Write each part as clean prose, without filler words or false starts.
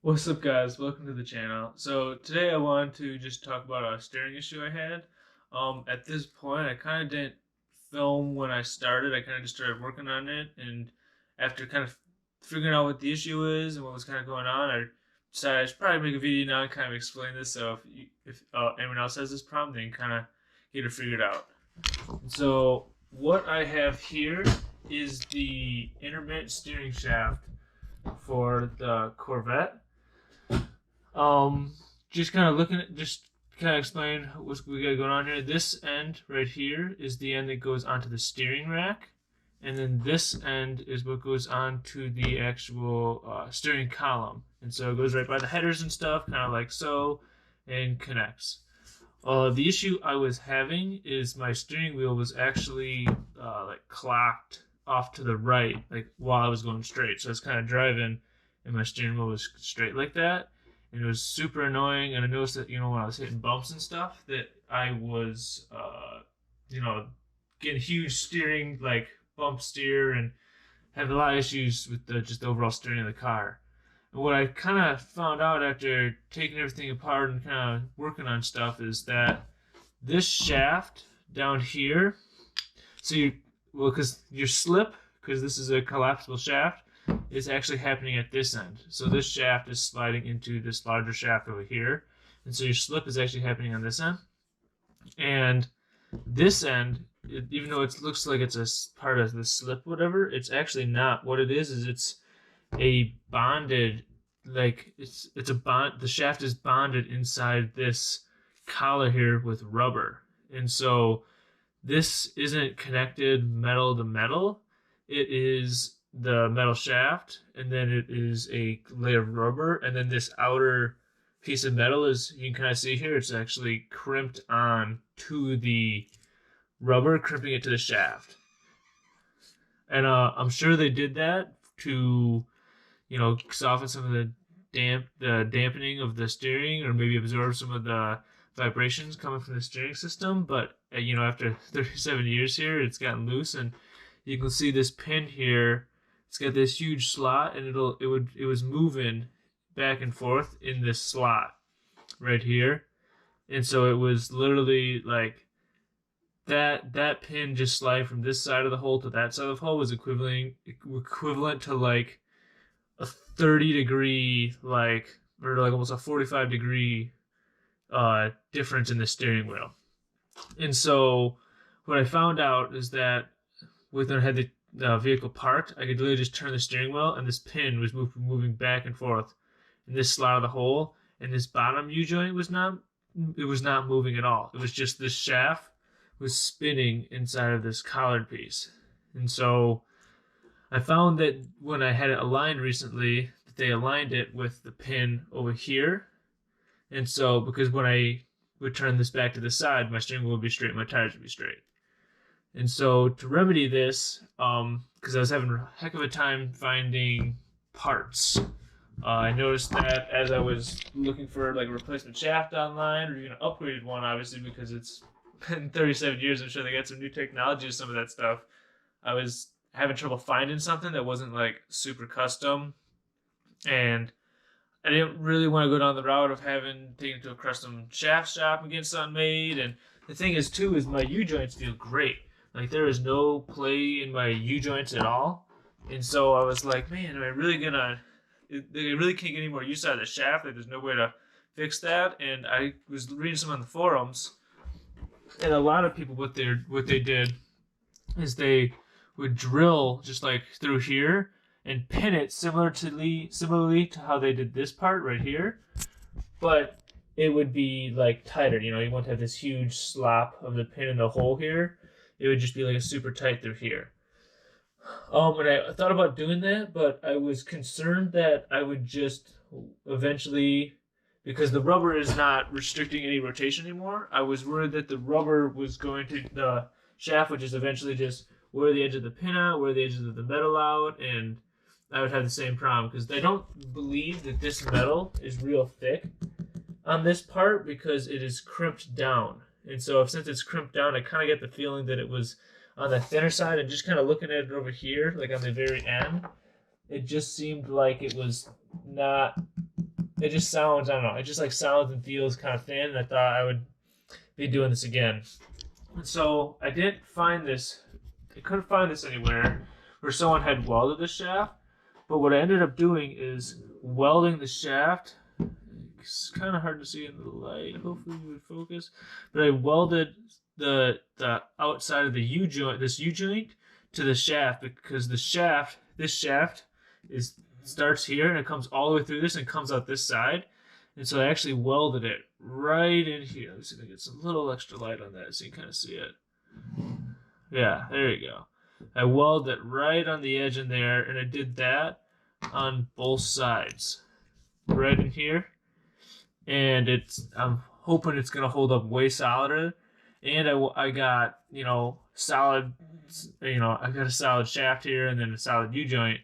What's up, guys? Welcome to the channel. So today I wanted to just talk about a steering issue I had. At this point, I kind of didn't film when I started. I kind of just started working on it, and after kind of figuring out what the issue is and what was kind of going on, I decided I should probably make a video now and kind of explain this. So if anyone else has this problem, then you kind of get it figured out. So what I have here is the intermittent steering shaft for the Corvette. Just kind of looking at, just kind of explain what we got going on here. This end right here is the end that goes onto the steering rack, and then this end is what goes onto the actual steering column. And so it goes right by the headers and stuff, kind of like so, and connects. The issue I was having is my steering wheel was actually like clocked off to the right, like while I was going straight. So I was kind of driving, and my steering wheel was straight like that, and it was super annoying. And I noticed that when I was hitting bumps and stuff, that I was getting huge steering, like bump steer, and having a lot of issues with just the overall steering of the car. And what I kind of found out after taking everything apart and kind of working on stuff is that this shaft down here, because your slip, because this is a collapsible shaft, is actually happening at this end. So this shaft is sliding into this larger shaft over here. And so your slip is actually happening on this end. And this end, even though it looks like it's a part of the slip, whatever, it's actually not. What it is it's a bonded, like it's a bond. The shaft is bonded inside this collar here with rubber, and so this isn't connected metal to metal. It is the metal shaft, and then it is a layer of rubber, and then this outer piece of metal is, you can kind of see here, it's actually crimped on to the rubber, crimping it to the shaft. And I'm sure they did that to soften some of the dampening of the steering, or maybe absorb some of the vibrations coming from the steering system. But after 37 years here, it's gotten loose, and you can see this pin here. It's got this huge slot, and it was moving back and forth in this slot right here, and so it was literally like that pin just slide from this side of the hole to that side of the hole was equivalent to like a 30-degree, or like almost a 45-degree difference in the steering wheel. And so what I found out is that when I had the vehicle parked, I could literally just turn the steering wheel, and this pin was moving back and forth in this slot of the hole, and this bottom U-joint was not moving at all. It was just this shaft was spinning inside of this collared piece. And so I found that when I had it aligned recently, that they aligned it with the pin over here. And so, because when I would turn this back to the side, my steering wheel would be straight, my tires would be straight. And so to remedy this, because I was having a heck of a time finding parts, I noticed that as I was looking for like a replacement shaft online, or even an upgraded one, obviously, because it's been 37 years, I'm sure they got some new technology or some of that stuff. I was having trouble finding something that wasn't like super custom, and I didn't really want to go down the route of having taken it to a custom shaft shop and get something made. And the thing is too, is my U-joints feel great. Like there is no play in my U-joints at all. And so I was like, man, am I really gonna, they really can't get any more use out of the shaft. Like there's no way to fix that. And I was reading some on the forums, and a lot of people, what they did is they would drill just like through here and pin it similarly to how they did this part right here, but it would be like tighter. You wouldn't have this huge slop of the pin in the hole here. It would just be like a super tight through here. And I thought about doing that, but I was concerned that I would just eventually, because the rubber is not restricting any rotation anymore, I was worried that the rubber was going to, the shaft would just eventually just wear the edge of the pin out, wear the edges of the metal out, and I would have the same problem, because I don't believe that this metal is real thick on this part, because it is crimped down. And so since it's crimped down, I kind of get the feeling that it was on the thinner side, and just kind of looking at it over here, like on the very end, it just seemed like it was not it just sounds, I don't know, it just like sounds and feels kind of thin. And I thought I would be doing this again. And so I didn't find this, I couldn't find this anywhere where someone had welded the shaft. But what I ended up doing is welding the shaft. It's kind of hard to see in the light. Hopefully you would focus. But I welded the outside of the U joint, this U joint, to the shaft, because this shaft is starts here and it comes all the way through this and comes out this side. And so I actually welded it right in here. Let me see if I get some little extra light on that so you can kind of see it. Yeah, there you go. I welded it right on the edge in there, and I did that on both sides, right in here. And I'm hoping it's gonna hold up way solider. And I got solid, I got a solid shaft here and then a solid U joint,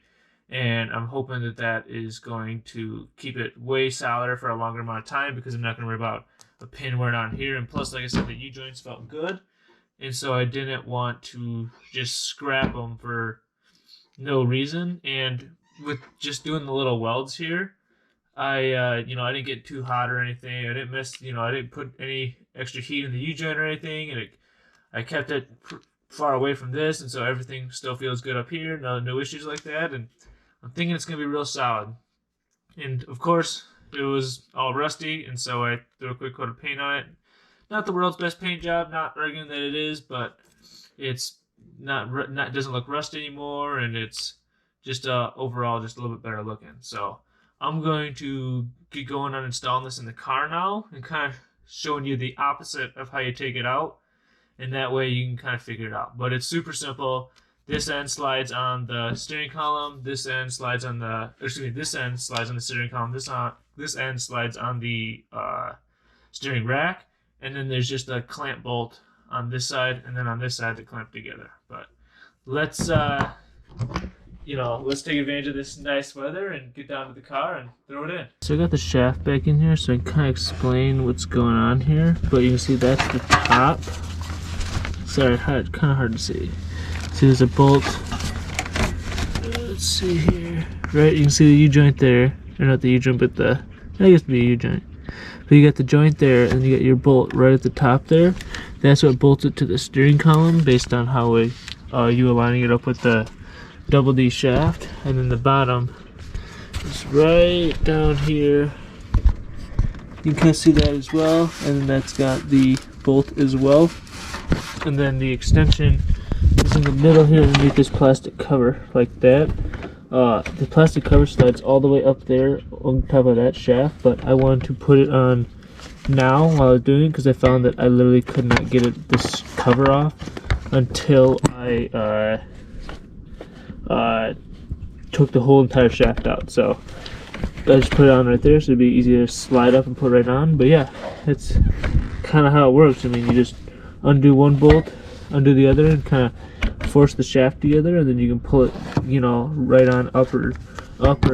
and I'm hoping that is going to keep it way solider for a longer amount of time, because I'm not gonna worry about a pin wearing on here. And plus, like I said, the U joints felt good. And so I didn't want to just scrap them for no reason. And with just doing the little welds here, I didn't get too hot or anything. I didn't I didn't put any extra heat in the U-joint or anything. And I kept it far away from this. And so everything still feels good up here. No issues like that. And I'm thinking it's going to be real solid. And of course, it was all rusty. And so I threw a quick coat of paint on it. Not the world's best paint job, not arguing that it is, but it's not doesn't look rusty anymore, and it's just overall just a little bit better looking. So I'm going to get going on installing this in the car now, and kind of showing you the opposite of how you take it out, and that way you can kind of figure it out. But it's super simple. This end slides on the steering column. This end slides on the this end slides on the steering column. This end slides on the steering rack. And then there's just a clamp bolt on this side, and then on this side to clamp together. But let's take advantage of this nice weather and get down to the car and throw it in. So I got the shaft back in here, so I can kind of explain what's going on here. But you can see that's the top. Sorry, kind of hard to see. See, there's a bolt. Let's see here. Right, you can see the U-joint there. Or not the U-joint, but I guess the U-joint. But you got the joint there, and you got your bolt right at the top there. That's what bolts it to the steering column, based on how you aligning it up with the double D shaft. And then the bottom is right down here. You can kind of see that as well. And then that's got the bolt as well. And then the extension is in the middle here underneath this plastic cover, like that. The plastic cover slides all the way up there on top of that shaft, but I wanted to put it on now while I was doing it, because I found that I literally could not get this cover off until I took the whole entire shaft out. So I just put it on right there, so it'd be easy to slide up and put right on. But yeah, that's kind of how it works. I mean, you just undo one bolt, undo the other, and kind of force the shaft together, and then you can pull it, right on up or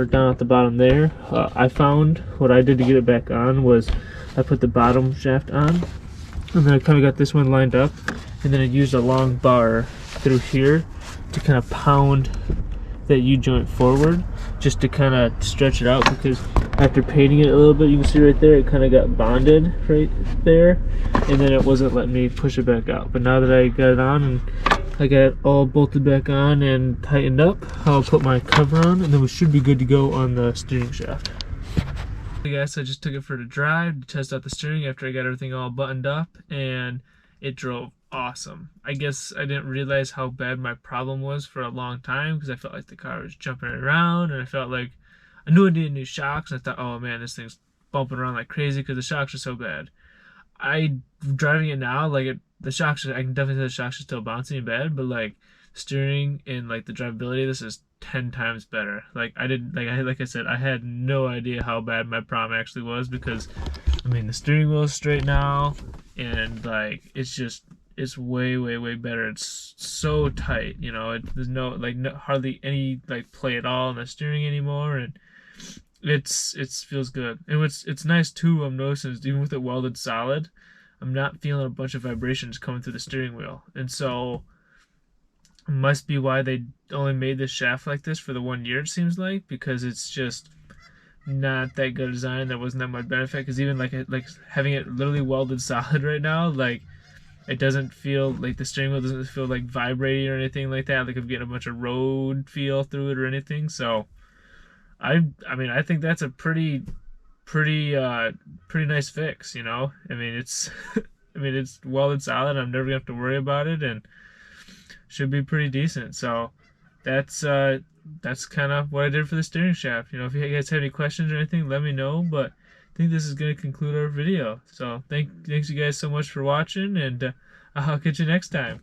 down at the bottom there. I found what I did to get it back on was I put the bottom shaft on, and then I kind of got this one lined up, and then I used a long bar through here to kind of pound that U-joint forward, just to kind of stretch it out, because after painting it a little bit, you can see right there, it kind of got bonded right there, and then it wasn't letting me push it back out. But now that I got it on and I got it all bolted back on and tightened up, I'll put my cover on, and then we should be good to go on the steering shaft. Hey guys, I just took it for a drive to test out the steering after I got everything all buttoned up, and it drove awesome. I guess I didn't realize how bad my problem was for a long time, because I felt like the car was jumping around, and I felt like I knew I needed new shocks, and I thought, oh man, this thing's bumping around like crazy because the shocks are so bad. Driving it now, like the shocks, I can definitely tell the shocks are still bouncy and bad, but like steering and like the drivability, this is 10 times better. Like I said, I had no idea how bad my problem actually was, because I mean the steering wheel is straight now, and like it's way better. It's so tight, there's hardly any like play at all in the steering anymore, and it feels good. And it's nice too, I'm noticing, is even with it welded solid, I'm not feeling a bunch of vibrations coming through the steering wheel. And so it must be why they only made this shaft like this for the 1 year, it seems like, because it's just not that good design. That wasn't that much benefit, because even like having it literally welded solid right now, like it doesn't feel like the steering wheel doesn't feel like vibrating or anything like that. Like I'm getting a bunch of road feel through it or anything. So I mean I think that's a pretty nice fix. I mean it's I mean it's welded solid. I'm never gonna have to worry about it, and should be pretty decent. So that's kind of what I did for the steering shaft. If you guys have any questions or anything, let me know. But I think this is going to conclude our video. So thanks you guys so much for watching, and I'll catch you next time.